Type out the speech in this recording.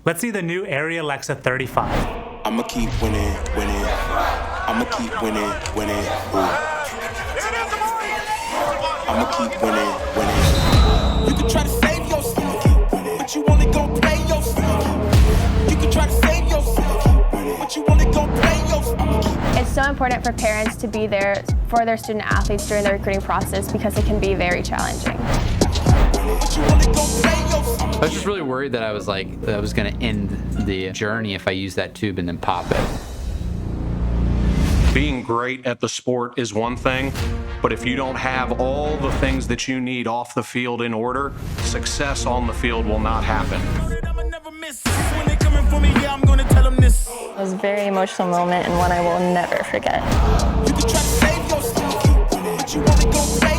Let's see the new Arri Alexa35. I'ma keep winning, winning. I'ma keep winning, winning. Ooh. I'ma keep winning, winning. You can try to save yourself, but you only gon' play yourself. You can try to save yourself, but you only gon' play yourself. It's so important for parents to be there for their student athletes during the recruiting process because it can be very challenging. I was just really worried that I was going to end the journey if I used that tube and then pop it. Being great at the sport is one thing, but if you don't have all the things that you need off the field in order, success on the field will not happen. It was a very emotional moment and one I will never forget. You can try to save yourself, but you only gon' play